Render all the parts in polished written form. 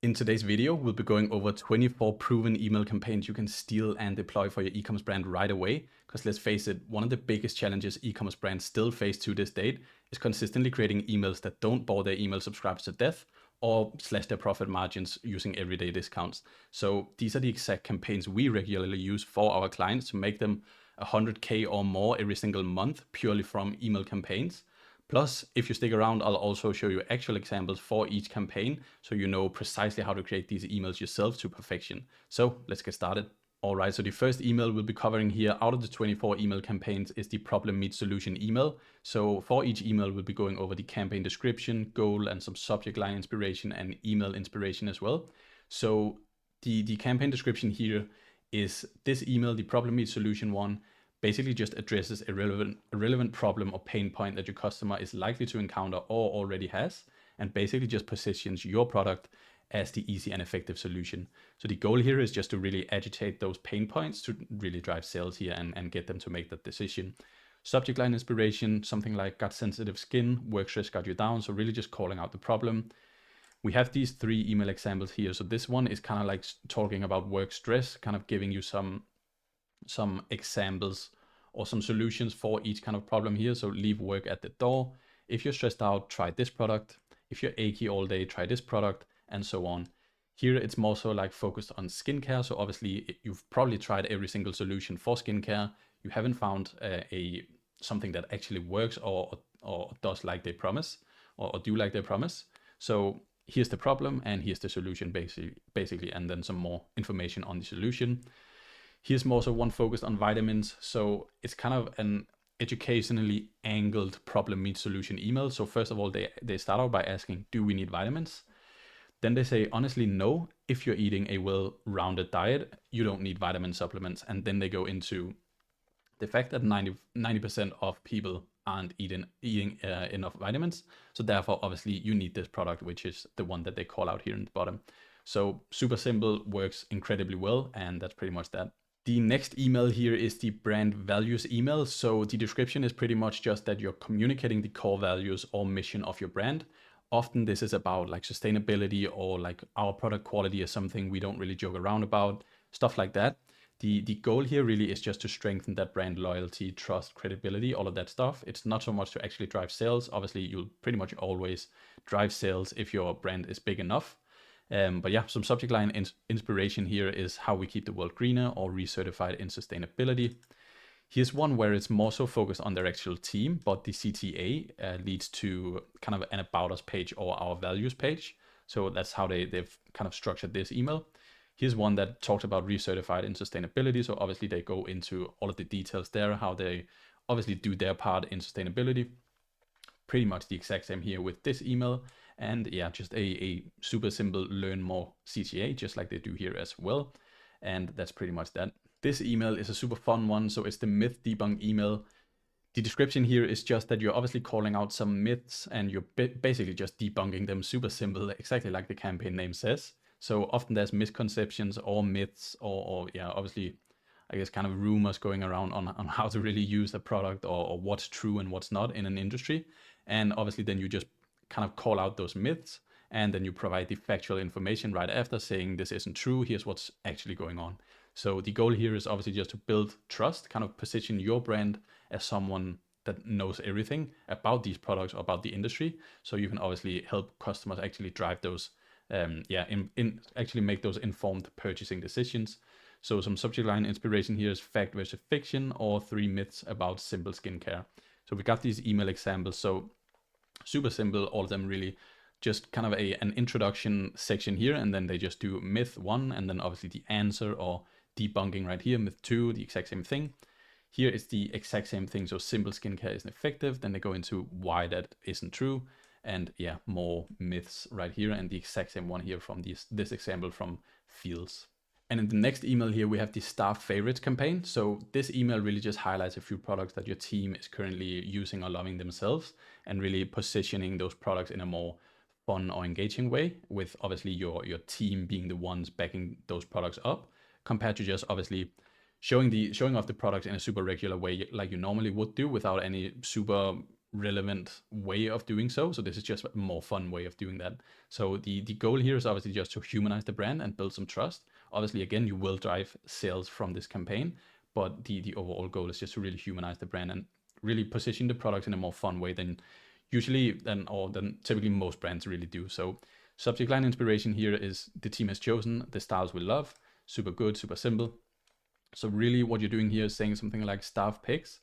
In today's video, we'll be going over 24 proven email campaigns you can steal and deploy for your e-commerce brand right away. Because let's face it, one of the biggest challenges e-commerce brands still face to this date is consistently creating emails that don't bore their email subscribers to death or slash their profit margins using everyday discounts. So these are the exact campaigns we regularly use for our clients to make them 100K or more every single month purely from email campaigns. Plus, if you stick around, I'll also show you actual examples for each campaign so you know precisely how to create these emails yourself to perfection. So let's get started. All right, so the first email we'll be covering here out of the 24 email campaigns is the problem meets solution email. So for each email, we'll be going over the campaign description, goal, and some subject line inspiration and email inspiration as well. So the campaign description here is this email, the problem meets solution one, basically just addresses a relevant problem or pain point that your customer is likely to encounter or already has, and basically just positions your product as the easy and effective solution. So the goal here is just to really agitate those pain points to really drive sales here and get them to make that decision. Subject line inspiration, something like got sensitive skin, work stress got you down. So really just calling out the problem. We have these 3 email examples here. So this one is kind of like talking about work stress, kind of giving you some examples or some solutions for each kind of problem here. So leave work at the door. If you're stressed out, try this product. If you're achy all day, try this product, and so on. Here it's more so like focused on skincare. So obviously you've probably tried every single solution for skincare. You haven't found something that actually works or does like they promise or do like they promise. So here's the problem and here's the solution basically, and then some more information on the solution. Here's more so one focused on vitamins. So it's kind of an educationally angled problem meets solution email. So first of all, they start out by asking, do we need vitamins? Then they say, honestly, no. If you're eating a well-rounded diet, you don't need vitamin supplements. And then they go into the fact that 90% of people aren't eating enough vitamins. So therefore, obviously, you need this product, which is the one that they call out here in the bottom. So super simple, works incredibly well. And that's pretty much that. The next email here is the brand values email. So the description is pretty much just that you're communicating the core values or mission of your brand. Often this is about like sustainability or like our product quality is something we don't really joke around about, stuff like that. The goal here really is just to strengthen that brand loyalty, trust, credibility, all of that stuff. It's not so much to actually drive sales. Obviously, you'll pretty much always drive sales if your brand is big enough. But yeah, some subject line inspiration here is how we keep the world greener or recertified in sustainability. Here's one where it's more so focused on their actual team, but the CTA leads to kind of an about us page or our values page. So that's how they've kind of structured this email. Here's one that talks about recertified in sustainability. So obviously they go into all of the details there, how they obviously do their part in sustainability. Pretty much the exact same here with this email. And yeah, just a super simple learn more CTA, just like they do here as well. And that's pretty much that. This email is a super fun one. So it's the myth debunk email. The description here is just that you're obviously calling out some myths and you're basically just debunking them. Super simple, exactly like the campaign name says. So often there's misconceptions or myths or yeah, obviously, I guess kind of rumors going around on how to really use a product or what's true and what's not in an industry. And obviously then you just kind of call out those myths and then you provide the factual information right after saying this isn't true, here's what's actually going on. So the goal here is obviously just to build trust, kind of position your brand as someone that knows everything about these products or about the industry. So you can obviously help customers actually drive those, actually make those informed purchasing decisions. So some subject line inspiration here is fact versus fiction or 3 myths about simple skincare. So we got these email examples. So super simple, all of them really just kind of an introduction section here, and then they just do myth 1 and then obviously the answer or debunking right here, myth 2, the exact same thing. Here is the exact same thing, so simple skincare isn't effective. Then they go into why that isn't true, and yeah, more myths right here, and the exact same one here from this example from Fields. And in the next email here, we have the staff favorites campaign. So this email really just highlights a few products that your team is currently using or loving themselves, and really positioning those products in a more fun or engaging way, with obviously your team being the ones backing those products up, compared to just obviously showing off the product in a super regular way like you normally would do without any super relevant way of doing so. So this is just a more fun way of doing that. So the goal here is obviously just to humanize the brand and build some trust. Obviously, again, you will drive sales from this campaign, but the overall goal is just to really humanize the brand and really position the product in a more fun way than typically most brands really do. So subject line inspiration here is the team has chosen the styles we love. Super good, super simple. So really what you're doing here is saying something like staff picks.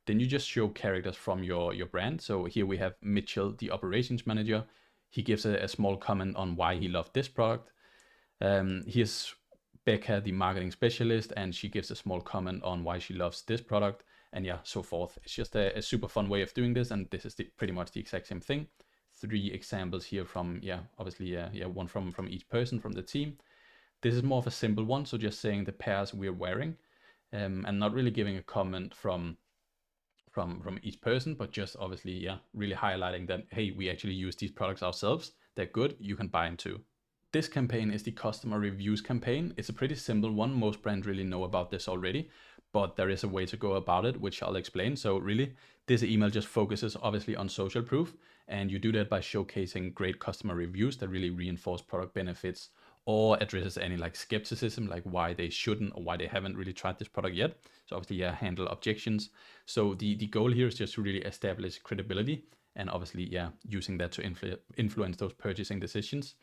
Then you just show characters from your brand. So here we have Mitchell, the operations manager. He gives a small comment on why he loved this product. Here's Becca, the marketing specialist, and she gives a small comment on why she loves this product, and yeah, so forth. It's just a super fun way of doing this, and this is pretty much the exact same thing. 3 examples here from, obviously, one from each person from the team. This is more of a simple one, so just saying the pairs we're wearing, and not really giving a comment from each person, but just obviously, really highlighting that, hey, we actually use these products ourselves. They're good. You can buy them too. This campaign is the customer reviews campaign. It's a pretty simple one. Most brands really know about this already, but there is a way to go about it, which I'll explain. So really, this email just focuses obviously on social proof, and you do that by showcasing great customer reviews that really reinforce product benefits or addresses any like skepticism, like why they shouldn't or why they haven't really tried this product yet. So obviously, handle objections. So the goal here is just to really establish credibility and obviously, using that to influence those purchasing decisions.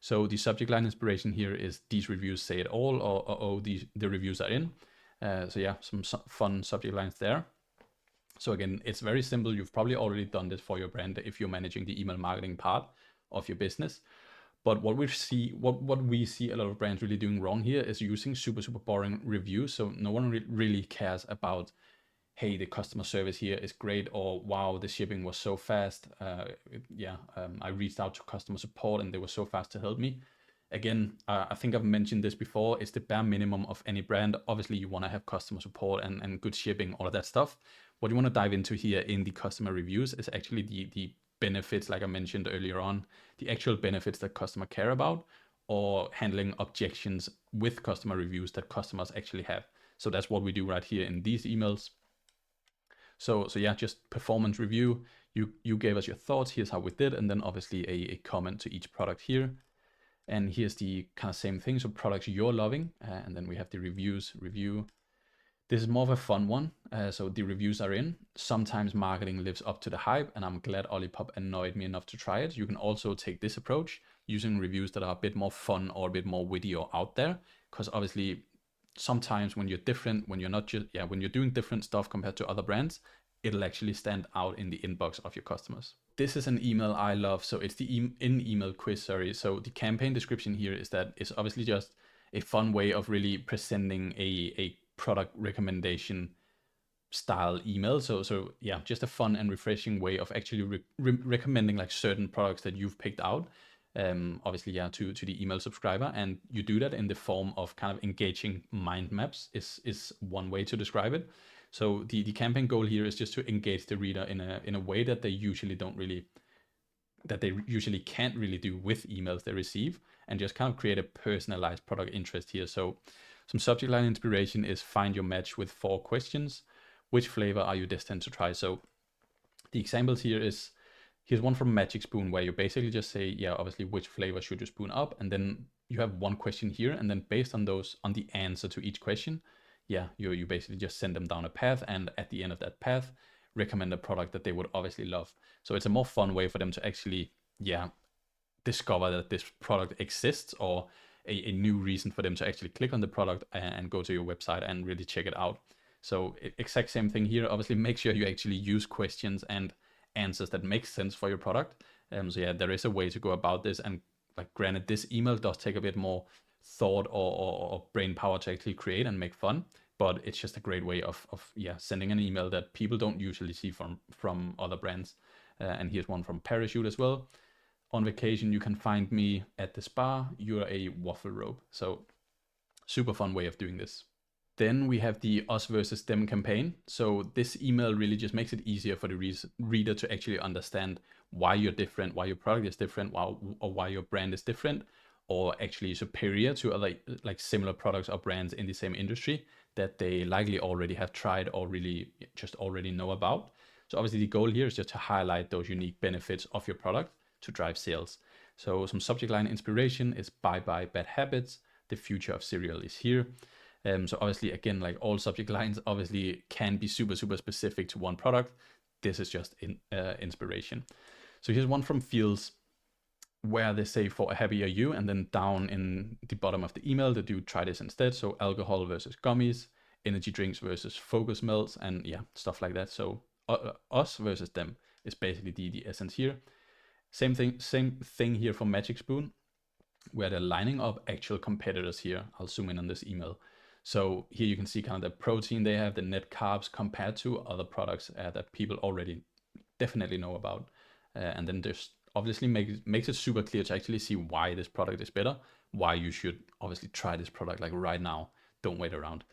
So the subject line inspiration here is these reviews say it all, or oh, the reviews are in. So some fun subject lines there. So again, it's very simple. You've probably already done this for your brand if you're managing the email marketing part of your business. But what we see a lot of brands really doing wrong here is using super boring reviews. So no one really cares about, hey, the customer service here is great, or wow, the shipping was so fast. I reached out to customer support and they were so fast to help me. Again, I think I've mentioned this before. It's the bare minimum of any brand. Obviously, you want to have customer support and good shipping, all of that stuff. What you want to dive into here in the customer reviews is actually the benefits, like I mentioned earlier on, the actual benefits that customer care about, or handling objections with customer reviews that customers actually have. So that's what we do right here in these emails. So just performance review. You gave us your thoughts. Here's how we did, and then obviously a comment to each product here. And here's the kind of same thing. So products you're loving, and then we have the review. This is more of a fun one. So the reviews are in. Sometimes marketing lives up to the hype, and I'm glad Olipop annoyed me enough to try it. You can also take this approach using reviews that are a bit more fun or a bit more witty or out there, because obviously sometimes when you're different, when you're doing different stuff compared to other brands, it'll actually stand out in the inbox of your customers. This is an email I love. So it's the in-email quiz, sorry. So the campaign description here is that it's obviously just a fun way of really presenting a product recommendation style email. So just a fun and refreshing way of actually recommending like certain products that you've picked out. Obviously, to the email subscriber, and you do that in the form of kind of engaging mind maps is one way to describe it. So the campaign goal here is just to engage the reader in a way that they usually can't really do with emails they receive, and just kind of create a personalized product interest here. So some subject line inspiration is find your match with 4 questions. Which flavor are you destined to try? So the examples here is, here's one from Magic Spoon where you basically just say, obviously, which flavor should you spoon up? And then you have one question here. And then based on the answer to each question, you basically just send them down a path. And at the end of that path, recommend a product that they would obviously love. So it's a more fun way for them to actually, discover that this product exists, or a new reason for them to actually click on the product and go to your website and really check it out. So exact same thing here. Obviously, make sure you actually use questions and answers that make sense for your product. There is a way to go about this, and like granted, this email does take a bit more thought or brain power to actually create and make fun, but it's just a great way of sending an email that people don't usually see from other brands. And here's one from Parachute as well. On vacation, you can find me at the spa. You're a waffle robe. So super fun way of doing this. Then we have the us versus them campaign. So this email really just makes it easier for the reader to actually understand why you're different, why your product is different, or why your brand is different, or actually superior to other like similar products or brands in the same industry that they likely already have tried or really just already know about. So obviously the goal here is just to highlight those unique benefits of your product to drive sales. So some subject line inspiration is bye bye bad habits. The future of cereal is here. So obviously, again, like all subject lines obviously can be super, super specific to one product. This is just inspiration. So here's one from Fields where they say for a happier you, and then down in the bottom of the email, they do try this instead. So alcohol versus gummies, energy drinks versus focus melts, and yeah, stuff like that. So us versus them is basically the essence here. Same thing here for Magic Spoon, where they're lining up actual competitors here. I'll zoom in on this email. So here you can see kind of the protein they have, the net carbs compared to other products that people already definitely know about. And then there's obviously makes it super clear to actually see why this product is better, why you should obviously try this product like right now. Don't wait around.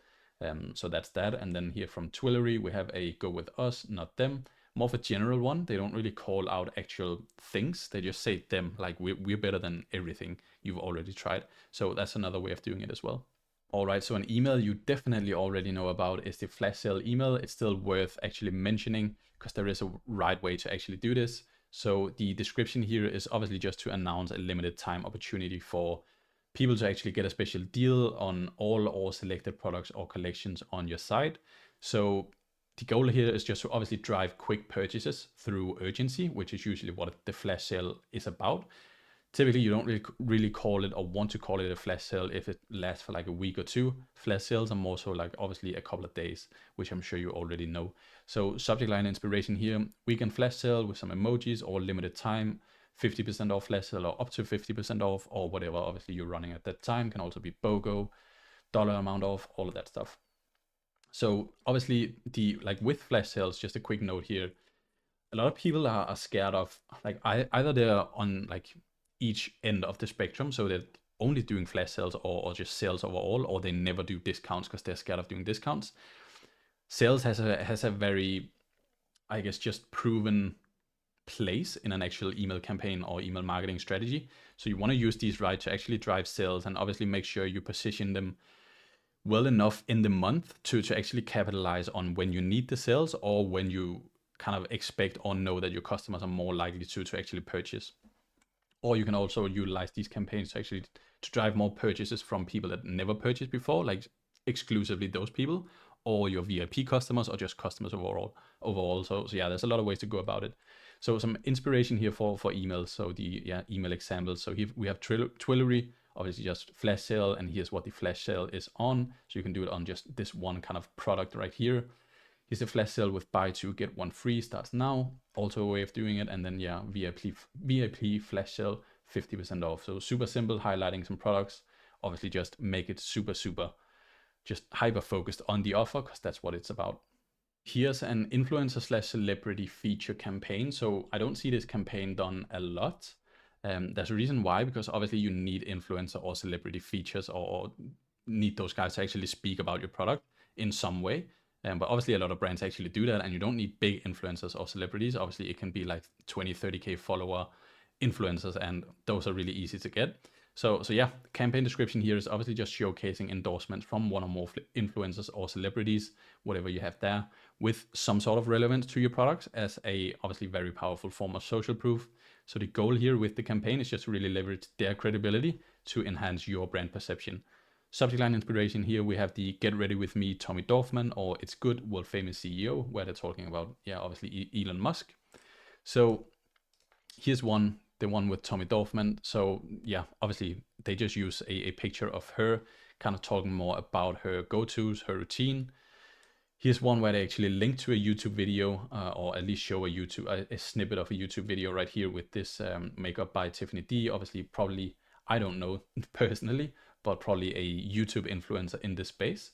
So that's that. And then here from Twillery, we have a go with us, not them. More of a general one. They don't really call out actual things. They just say them, like we're better than everything you've already tried. So that's another way of doing it as well. All right, so an email you definitely already know about is the flash sale email. It's still worth actually mentioning because there is a right way to actually do this. So the description here is obviously just to announce a limited time opportunity for people to actually get a special deal on all or selected products or collections on your site. So the goal here is just to obviously drive quick purchases through urgency, which is usually what the flash sale is about. Typically, you don't really call it or want to call it a flash sale if it lasts for like a week or two. Flash sales are more so like obviously a couple of days, which I'm sure you already know. So subject line inspiration here, weekend flash sale with some emojis or limited time, 50% off flash sale or up to 50% off or whatever obviously you're running at that time. Can also be BOGO, dollar amount off, all of that stuff. So obviously the like with flash sales, just a quick note here, a lot of people are scared of like either they're on like each end of the spectrum, so they're only doing flash sales or just sales overall, or they never do discounts because they're scared of doing discounts. Sales has a very, I guess, just proven place in an actual email campaign or email marketing strategy. So you want to use these right to actually drive sales and obviously make sure you position them well enough in the month to actually capitalize on when you need the sales or when you kind of expect or know that your customers are more likely to actually purchase. Or you can also utilize these campaigns to actually to drive more purchases from people that never purchased before, like exclusively those people, or your VIP customers, or just customers overall. So yeah, there's a lot of ways to go about it. So some inspiration here for emails. So the email examples. So here we have Twillery, obviously just flash sale, and here's what the flash sale is on. So you can do it on just this one kind of product right here. Here's a flash sale with buy two get one free, starts now. Also a way of doing it. And then yeah, VIP flash sale, 50% off. So super simple, highlighting some products. Obviously just make it super just hyper focused on the offer because that's what it's about. Here's an influencer slash celebrity feature campaign. So I don't see this campaign done a lot. There's a reason why, because obviously you need influencer or celebrity features or need those guys to actually speak about your product in some way. But obviously a lot of brands actually do that, and you don't need big influencers or celebrities. Obviously it can be like 20, 30K follower influencers, and those are really easy to get. So yeah, campaign description here is obviously just showcasing endorsements from one or more influencers or celebrities, whatever you have there, with some sort of relevance to your products as a obviously very powerful form of social proof. So the goal here with the campaign is just to really leverage their credibility to enhance your brand perception. Subject line inspiration here, we have the Get Ready With Me, Tommy Dorfman, or It's Good, World Famous CEO, where they're talking about, yeah, obviously Elon Musk. So here's the one with Tommy Dorfman. So yeah, obviously they just use a picture of her kind of talking more about her go-tos, her routine. Here's one where they actually link to a YouTube video, or at least show a snippet of a YouTube video right here with this makeup by Tiffany D. Obviously, probably, I don't know personally, but probably a YouTube influencer in this space.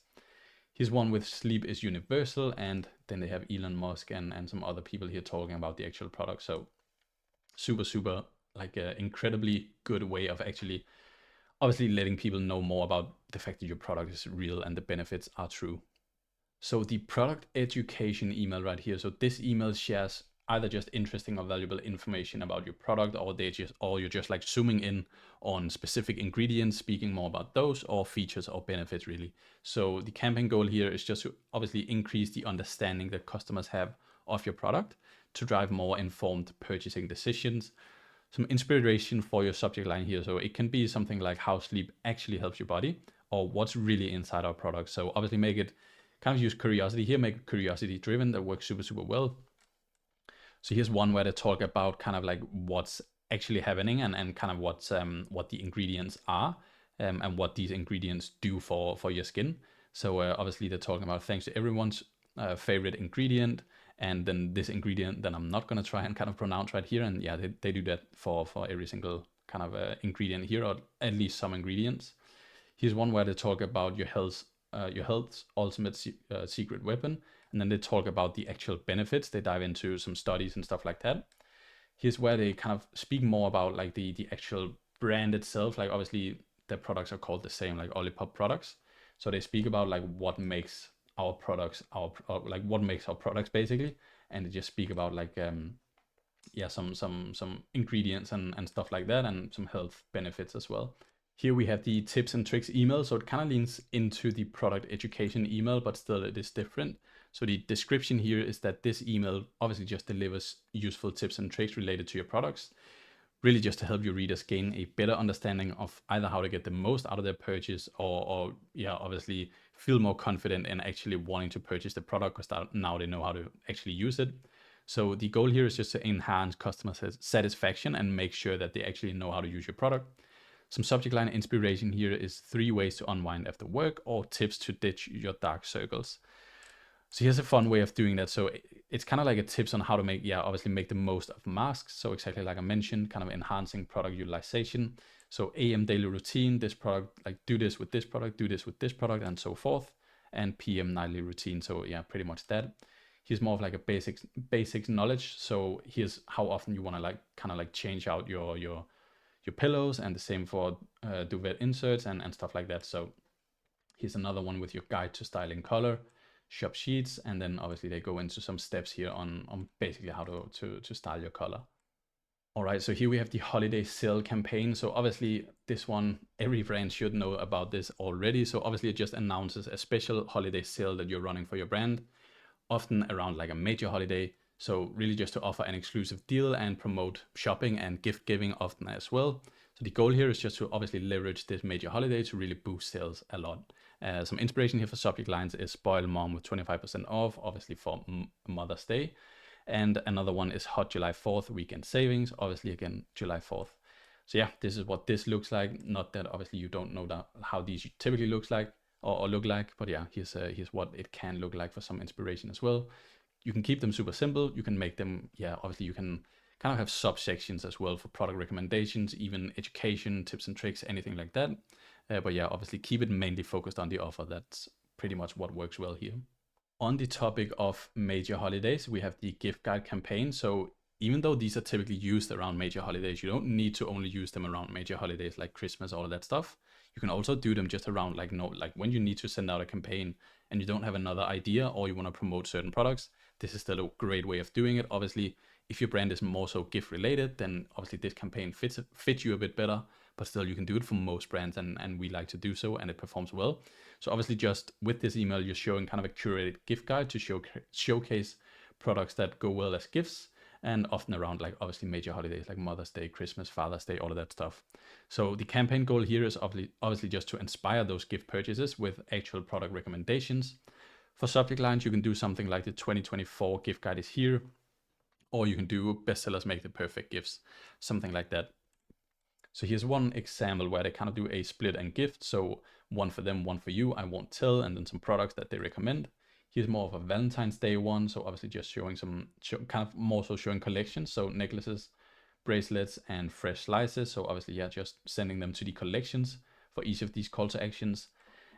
Here's one with Sleep is Universal, and then they have Elon Musk and some other people here talking about the actual product. So super, like an incredibly good way of actually obviously letting people know more about the fact that your product is real and the benefits are true. So the product education email right here. So this email shares either just interesting or valuable information about your product, or you're just like zooming in on specific ingredients, speaking more about those, or features or benefits really. So the campaign goal here is just to obviously increase the understanding that customers have of your product to drive more informed purchasing decisions. Some inspiration for your subject line here. So it can be something like how sleep actually helps your body, or what's really inside our product. So obviously make it kind of use curiosity here, make it curiosity driven. That works super, super well. So here's one where they talk about kind of like what's actually happening and kind of what the ingredients are, and what these ingredients do for your skin. So obviously they're talking about thanks to everyone's favorite ingredient, and then this ingredient that I'm not going to try and kind of pronounce right here. And yeah, they do that for every single kind of ingredient here, or at least some ingredients. Here's one where they talk about your health's ultimate secret weapon, and then they talk about the actual benefits. They dive into some studies and stuff like that. Here's where they kind of speak more about like the actual brand itself. Like obviously the products are called the same, like Olipop products. So they speak about like what makes our products like what makes our products basically, and they just speak about like some ingredients and stuff like that, and some health benefits as well. Here we have the tips and tricks email. So it kind of leans into the product education email, but still it is different. So the description here is that this email obviously just delivers useful tips and tricks related to your products, really just to help your readers gain a better understanding of either how to get the most out of their purchase, or yeah, obviously feel more confident in actually wanting to purchase the product because now they know how to actually use it. So the goal here is just to enhance customer satisfaction and make sure that they actually know how to use your product. Some subject line inspiration here is 3 ways to unwind after work, or tips to ditch your dark circles. So here's a fun way of doing that. So it's kind of like a tips on how to obviously make the most of masks. So exactly like I mentioned, kind of enhancing product utilization. So AM daily routine, this product, like do this with this product, do this with this product, and so forth. And PM nightly routine. So yeah, pretty much that. Here's more of like a basic knowledge. So here's how often you want to like kind of like change out your pillows, and the same for duvet inserts and stuff like that. So here's another one with your guide to styling color, shop sheets, and then obviously they go into some steps here on basically how to style your color. All right, so here we have the holiday sale campaign. So obviously this one, every brand should know about this already. So obviously it just announces a special holiday sale that you're running for your brand, often around like a major holiday. So really just to offer an exclusive deal and promote shopping and gift giving often as well. So the goal here is just to obviously leverage this major holiday to really boost sales a lot. Some inspiration here for subject lines is spoil mom with 25% off, obviously for Mother's Day. And another one is hot July 4th weekend savings, obviously again, July 4th. So yeah, this is what this looks like. Not that obviously you don't know how these typically looks like or look like, but yeah, here's what it can look like for some inspiration as well. You can keep them super simple. You can make them, obviously you can kind of have subsections as well for product recommendations, even education, tips and tricks, anything like that. But yeah, obviously keep it mainly focused on the offer. That's pretty much what works well here. On the topic of major holidays, we have the gift guide campaign. So even though these are typically used around major holidays, you don't need to only use them around major holidays like Christmas, all of that stuff. You can also do them just around like when you need to send out a campaign and you don't have another idea, or you want to promote certain products. This is still a great way of doing it. Obviously, if your brand is more so gift related, then obviously this campaign fits you a bit better, but still you can do it for most brands, and we like to do so, and it performs well. So obviously just with this email, you're showing kind of a curated gift guide to showcase products that go well as gifts, and often around like obviously major holidays like Mother's Day, Christmas, Father's Day, all of that stuff. So the campaign goal here is obviously just to inspire those gift purchases with actual product recommendations. For subject lines, you can do something like the 2024 gift guide is here, or you can do bestsellers make the perfect gifts, something like that. So here's one example where they kind of do a split and gift. So one for them, one for you, I won't tell, and then some products that they recommend. Here's more of a Valentine's Day one. So obviously just showing kind of more so showing collections. So necklaces, bracelets, and fresh slices. So obviously, just sending them to the collections for each of these call to actions.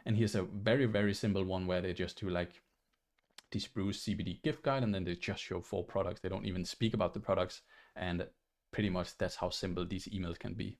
And here's a very, very simple one where they just do like the Spruce CBD gift guide, and then they just show 4 products. They don't even speak about the products, and pretty much that's how simple these emails can be.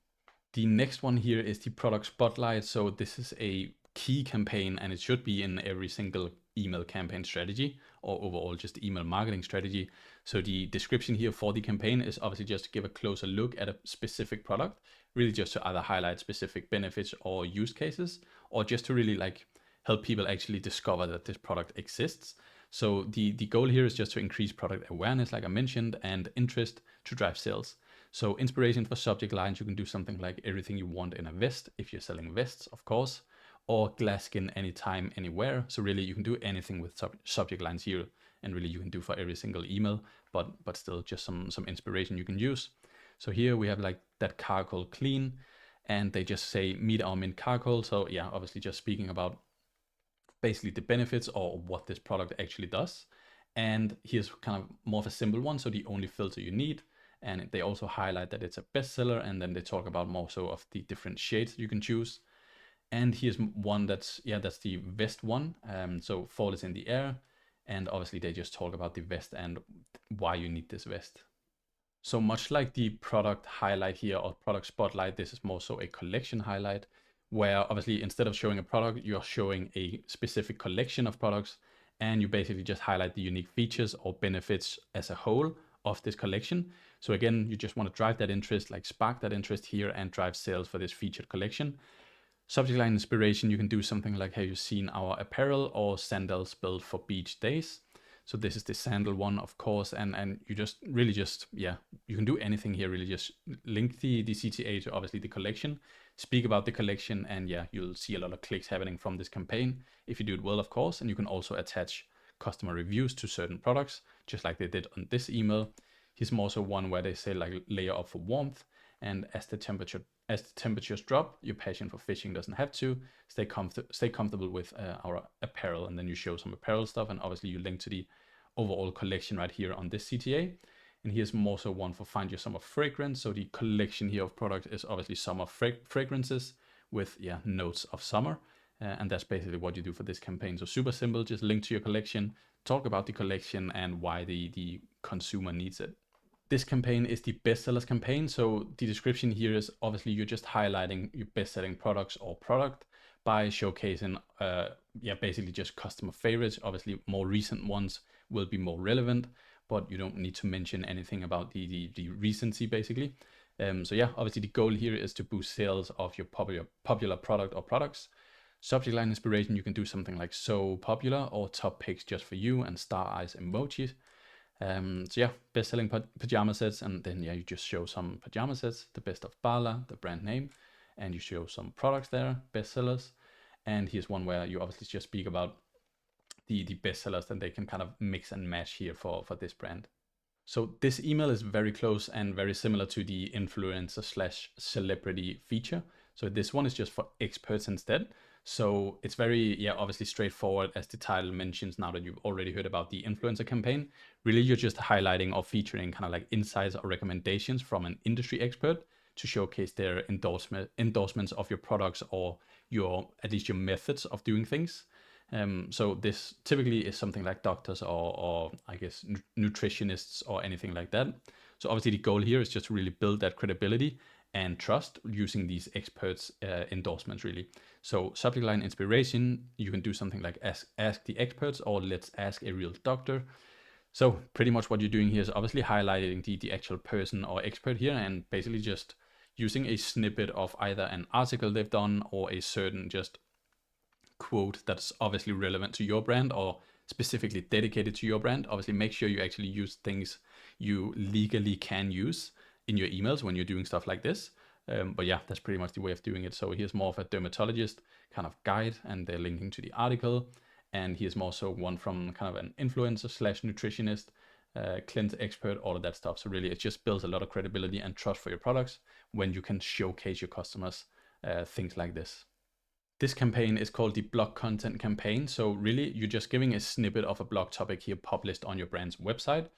The next one here is the product spotlight. So this is a key campaign, and it should be in every single email campaign strategy, or overall just email marketing strategy. So the description here for the campaign is obviously just to give a closer look at a specific product, really just to either highlight specific benefits or use cases, or just to really like help people actually discover that this product exists. So the goal here is just to increase product awareness, like I mentioned, and interest to drive sales. So inspiration for subject lines, you can do something like everything you want in a vest, if you're selling vests, of course, or glass skin anytime, anywhere. So really you can do anything with subject lines here, and really you can do for every single email, but still just some inspiration you can use. So here we have like that charcoal clean, and they just say meet our mint charcoal. So yeah, obviously just speaking about basically the benefits or what this product actually does. And here's kind of more of a simple one, so the only filter you need. And they also highlight that it's a bestseller, and then they talk about more so of the different shades you can choose. And here's one that's the vest one. So fall is in the air, and obviously they just talk about the vest and why you need this vest. So much like the product highlight here or product spotlight, this is more so a collection highlight, where obviously instead of showing a product, you're showing a specific collection of products, and you basically just highlight the unique features or benefits as a whole of this collection. So again, you just want to drive that interest, like spark that interest here and drive sales for this featured collection. Subject line inspiration, you can do something like, have you seen our apparel or sandals built for beach days? So this is the sandal one, of course, and you just really just, yeah, you can do anything here, really just link the CTA to obviously the collection, speak about the collection, and yeah, you'll see a lot of clicks happening from this campaign if you do it well, of course. And you can also attach customer reviews to certain products, just like they did on this email. Here's also one where they say like layer up for warmth, and as the temperatures drop, your passion for fishing doesn't have to. Stay comfortable with our apparel, and then you show some apparel stuff, and obviously you link to the overall collection right here on this CTA. And here's more so one for find your summer fragrance. So the collection here of products is obviously summer fragrances with notes of summer, and that's basically what you do for this campaign. So super simple, just link to your collection, talk about the collection and why the consumer needs it. This campaign is the bestsellers campaign. So the description here is obviously you're just highlighting your best-selling products or product by showcasing, basically just customer favorites. Obviously, more recent ones will be more relevant, but you don't need to mention anything about the recency, basically. So yeah, obviously the goal here is to boost sales of your popular product or products. Subject line inspiration, you can do something like so popular or top picks just for you and star eyes emojis. So yeah, best-selling pajama sets, and then you just show some pajama sets, the best of Bala, the brand name, and you show some products there, bestsellers. And here's one where you obviously just speak about the bestsellers that they can kind of mix and match here for this brand. So this email is very close and very similar to the influencer/celebrity feature. So this one is just for experts instead. So it's very, obviously straightforward, as the title mentions. Now that you've already heard about the influencer campaign, really you're just highlighting or featuring kind of like insights or recommendations from an industry expert to showcase their endorsements of your products or at least your methods of doing things. So this typically is something like doctors or I guess nutritionists or anything like that. So obviously the goal here is just to really build that credibility and trust using these experts' endorsements, really. So subject line inspiration, you can do something like ask the experts or let's ask a real doctor. So pretty much what you're doing here is obviously highlighting the actual person or expert here, and basically just using a snippet of either an article they've done or a certain just quote that's obviously relevant to your brand or specifically dedicated to your brand. Obviously make sure you actually use things you legally can use in your emails when you're doing stuff like this. But yeah, that's pretty much the way of doing it. So here's more of a dermatologist kind of guide, and they're linking to the article. And here's more so one from kind of an influencer/nutritionist, cleanse expert, all of that stuff. So really, it just builds a lot of credibility and trust for your products when you can showcase your customers things like this. This campaign is called the blog content campaign. So really, you're just giving a snippet of a blog topic here published on your brand's website.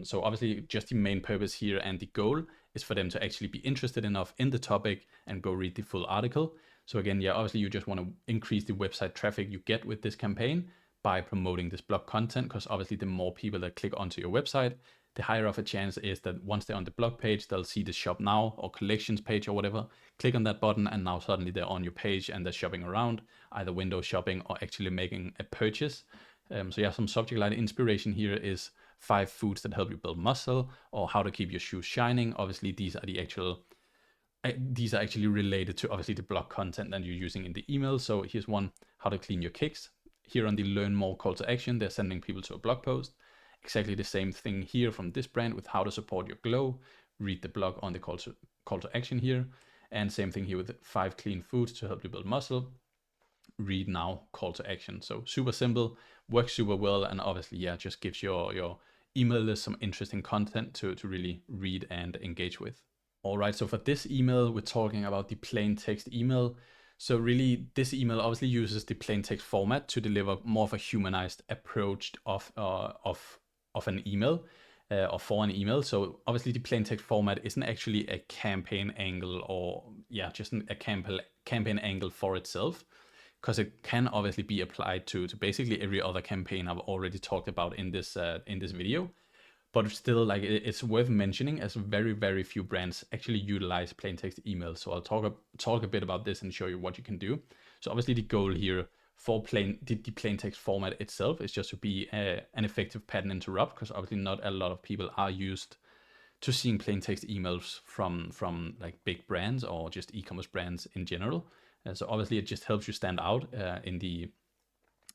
So obviously just the main purpose here and the goal is for them to actually be interested enough in the topic and go read the full article. So again, obviously you just want to increase the website traffic you get with this campaign by promoting this blog content, because obviously the more people that click onto your website, the higher of a chance is that once they're on the blog page, they'll see the shop now or collections page or whatever, click on that button, and now suddenly they're on your page and they're shopping around, either window shopping or actually making a purchase. So some subject line inspiration here is 5 foods that help you build muscle, or how to keep your shoes shining. Obviously these are actually related to obviously the blog content that you're using in the email. So here's one, how to clean your kicks. here on the learn more call to action, they're sending people to a blog post. Exactly the same thing here from this brand with how to support your glow. Read the blog on the call to action here. And same thing here with 5 clean foods to help you build muscle. Read now call to action. So super simple, works super well, and obviously, yeah, just gives your email list some interesting content to really read and engage with. All right, so for this email, we're talking about the plain text email. So really, this email obviously uses the plain text format to deliver more of a humanized approach of an email or for an email. So obviously, the plain text format isn't actually a campaign angle or just a campaign angle for itself, because it can obviously be applied to basically every other campaign I've already talked about in this video. But still, like, it's worth mentioning as very, very few brands actually utilize plain text email. So I'll talk a bit about this and show you what you can do. So obviously the goal here for the plain text format itself is just to be an effective pattern interrupt, because obviously not a lot of people are used to seeing plain text emails from like big brands or just e-commerce brands in general. So obviously it just helps you stand out in the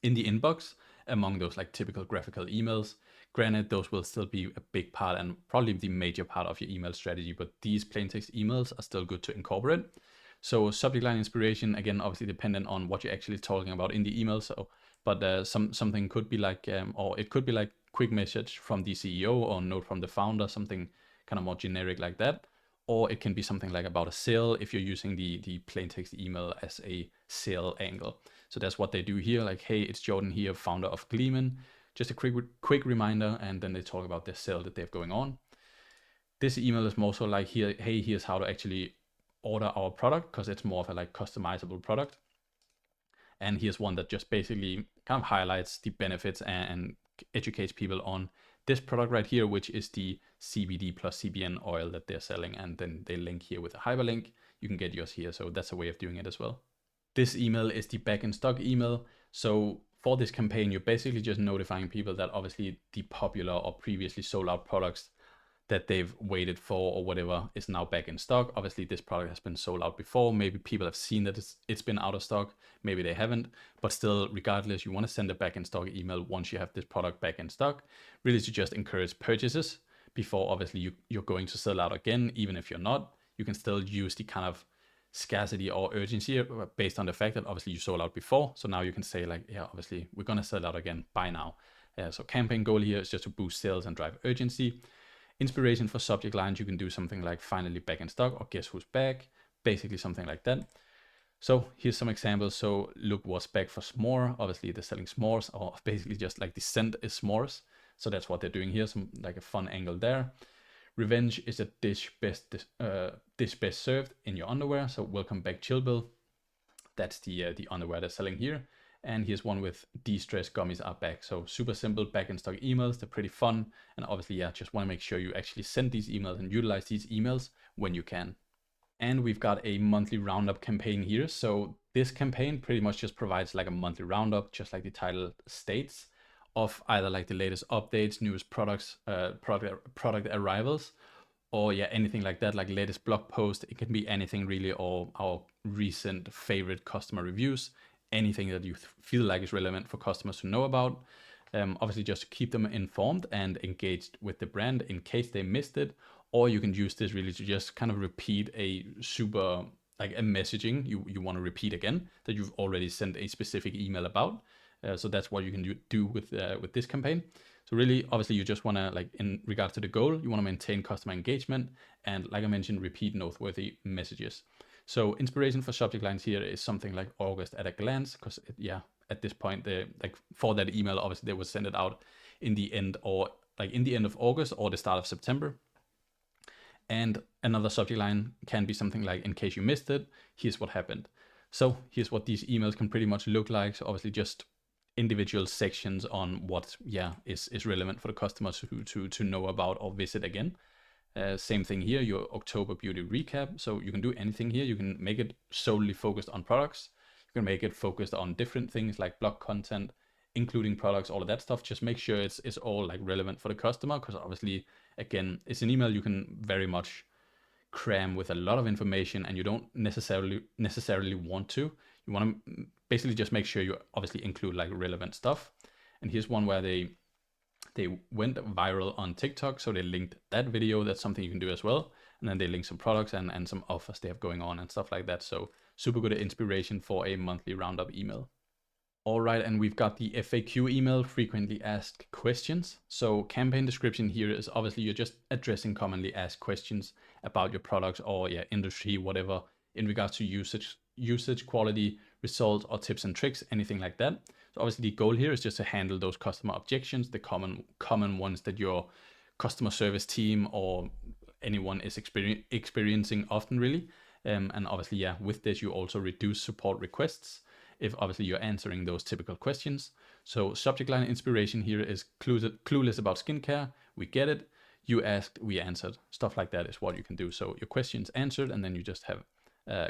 inbox among those like typical graphical emails. Granted, those will still be a big part and probably the major part of your email strategy, but these plain text emails are still good to incorporate. So subject line inspiration, again, obviously dependent on what you're actually talking about in the email. So, but something could be like, or it could be like quick message from the CEO or note from the founder, something kind of more generic like that. Or it can be something like about a sale if you're using the plain text email as a sale angle. So that's what they do here. Like, hey, it's Jordan here, founder of Gleeman. Just a quick reminder, and then they talk about the sale that they have going on. This email is more so like, here, hey, here's how to actually order our product, because it's more of a like customizable product. And here's one that just basically kind of highlights the benefits and educates people on this product right here, which is the CBD plus CBN oil that they're selling. And then they link here with a hyperlink. You can get yours here. So that's a way of doing it as well. This email is the back in stock email. So for this campaign, you're basically just notifying people that obviously the popular or previously sold out products that they've waited for or whatever is now back in stock. Obviously, this product has been sold out before. Maybe people have seen that it's been out of stock. Maybe they haven't. But still, regardless, you want to send a back in stock email once you have this product back in stock, really to just encourage purchases before obviously you're going to sell out again. Even if you're not, you can still use the kind of scarcity or urgency based on the fact that obviously you sold out before. So now you can say like, yeah, obviously we're going to sell out again, buy now. So campaign goal here is just to boost sales and drive urgency. Inspiration for subject lines, you can do something like finally back in stock or guess who's back, basically something like that. So here's some examples. So look what's back for s'more. Obviously they're selling s'mores, or basically just like the scent is s'mores. So that's what they're doing here, some like a fun angle there. Revenge is a dish best served in your underwear. So welcome back, Chill Bill. That's the underwear they're selling here. And here's one with de-stress gummies are back. So super simple back in stock emails. They're pretty fun. And obviously, yeah, just want to make sure you actually send these emails and utilize these emails when you can. And we've got a monthly roundup campaign here. So this campaign pretty much just provides like a monthly roundup, just like the title states, of either like the latest updates, newest products, product arrivals, or yeah, anything like that, like latest blog post. It can be anything really, or our recent favorite customer reviews, anything that you feel like is relevant for customers to know about. Obviously, just to keep them informed and engaged with the brand in case they missed it. Or you can use this really to just kind of repeat a super, like a messaging you want to repeat again that you've already sent a specific email about. So that's what you can do with this campaign. So really, obviously, you just want to, like, in regards to the goal, you want to maintain customer engagement and, like I mentioned, repeat noteworthy messages. So inspiration for subject lines here is something like August at a glance, because yeah, at this point, like for that email, obviously they will send it out in the end of August or the start of September. And another subject line can be something like, in case you missed it, here's what happened. So here's what these emails can pretty much look like. So obviously just individual sections on what is relevant for the customers to know about or visit again. Same thing here, your October beauty recap. So you can do anything here. You can make it solely focused on products. You can make it focused on different things like blog content, including products, all of that stuff. Just make sure it's all like relevant for the customer, because obviously, again, it's an email you can very much cram with a lot of information, and you don't necessarily want to. You want to basically just make sure you obviously include like relevant stuff. And here's one where they went viral on TikTok, so they linked that video. That's something you can do as well. And then they link some products and some offers they have going on and stuff like that. So super good inspiration for a monthly Roundup email. All right, and we've got the FAQ email, frequently asked questions. So campaign description here is obviously you're just addressing commonly asked questions about your products or industry, whatever, in regards to usage, quality, results, or tips and tricks, anything like that. So obviously the goal here is just to handle those customer objections, the common ones that your customer service team or anyone is experiencing often, really. And obviously, with this, you also reduce support requests if obviously you're answering those typical questions. So subject line inspiration here is clueless about skincare. We get it. You asked, we answered. Stuff like that is what you can do. So your questions answered, and then you just have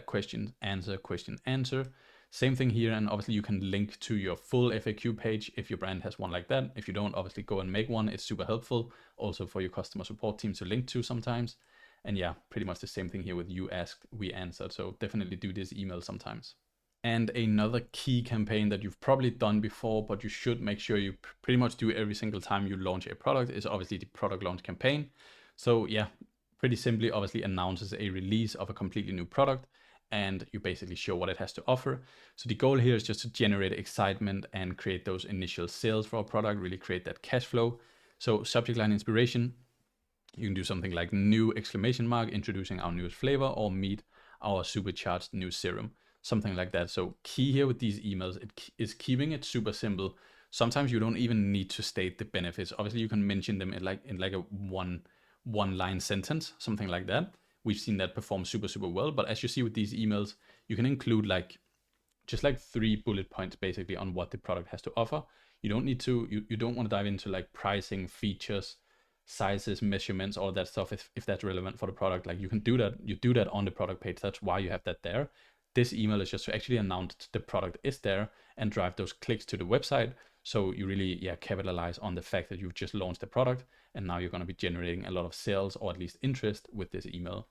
question, answer. Same thing here, and obviously you can link to your full FAQ page if your brand has one like that. If you don't, obviously go and make one. It's super helpful also for your customer support team to link to sometimes. And pretty much the same thing here with you asked, we answered. So definitely do this email sometimes. And another key campaign that you've probably done before, but you should make sure you pretty much do every single time you launch a product, is obviously the product launch campaign. So pretty simply, obviously announces a release of a completely new product, and you basically show what it has to offer. So the goal here is just to generate excitement and create those initial sales for a product, really create that cash flow. So subject line inspiration, you can do something like new exclamation mark, introducing our newest flavor, or meet our supercharged new serum, something like that. So key here with these emails is keeping it super simple. Sometimes you don't even need to state the benefits. Obviously you can mention them in like a one line sentence, something like that. We've seen that perform super well. But as you see with these emails, you can include just 3 bullet points basically on what the product has to offer. You don't need to, you don't want to dive into like pricing, features, sizes, measurements, all that stuff if that's relevant for the product. Like you can do that, you do that on the product page. That's why you have that there. This email is just to actually announce the product is there and drive those clicks to the website. So you really capitalize on the fact that you've just launched the product, and now you're going to be generating a lot of sales or at least interest with this email.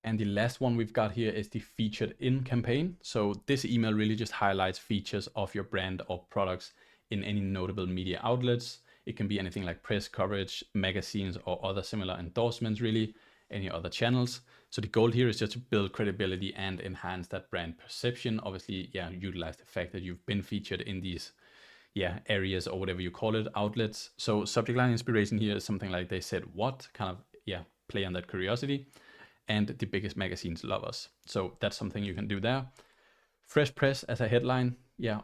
And the last one we've got here is the featured in campaign. So this email really just highlights features of your brand or products in any notable media outlets. It can be anything like press coverage, magazines, or other similar endorsements, really, any other channels. So the goal here is just to build credibility and enhance that brand perception. Obviously, utilize the fact that you've been featured in these areas or whatever you call it, outlets. So subject line inspiration here is something like they said what, kind of play on that curiosity. And the biggest magazines love us. So that's something you can do there. Fresh press as a headline,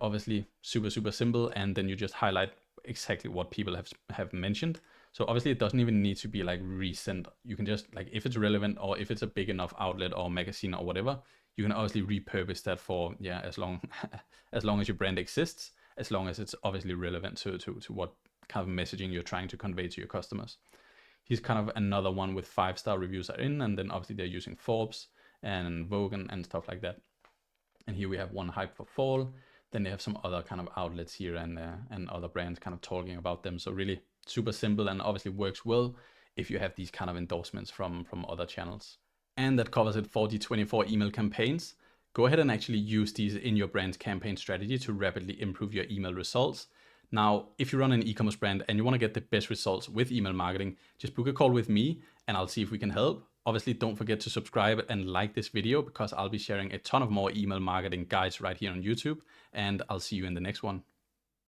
obviously super simple, and then you just highlight exactly what people have mentioned. So obviously it doesn't even need to be like recent. You can just if it's relevant or if it's a big enough outlet or magazine or whatever, you can obviously repurpose that for as long as your brand exists, as long as it's obviously relevant to what kind of messaging you're trying to convey to your customers. He's kind of another one with 5-star reviews are in, and then obviously they're using Forbes and Vogue and stuff like that. And here we have one hype for fall. Then they have some other kind of outlets here and other brands kind of talking about them. So really super simple, and obviously works well if you have these kind of endorsements from other channels. And that covers it for the 24 email campaigns. Go ahead and actually use these in your brand's campaign strategy to rapidly improve your email results. Now, if you run an e-commerce brand and you want to get the best results with email marketing, just book a call with me and I'll see if we can help. Obviously, don't forget to subscribe and like this video because I'll be sharing a ton of more email marketing guides right here on YouTube, and I'll see you in the next one.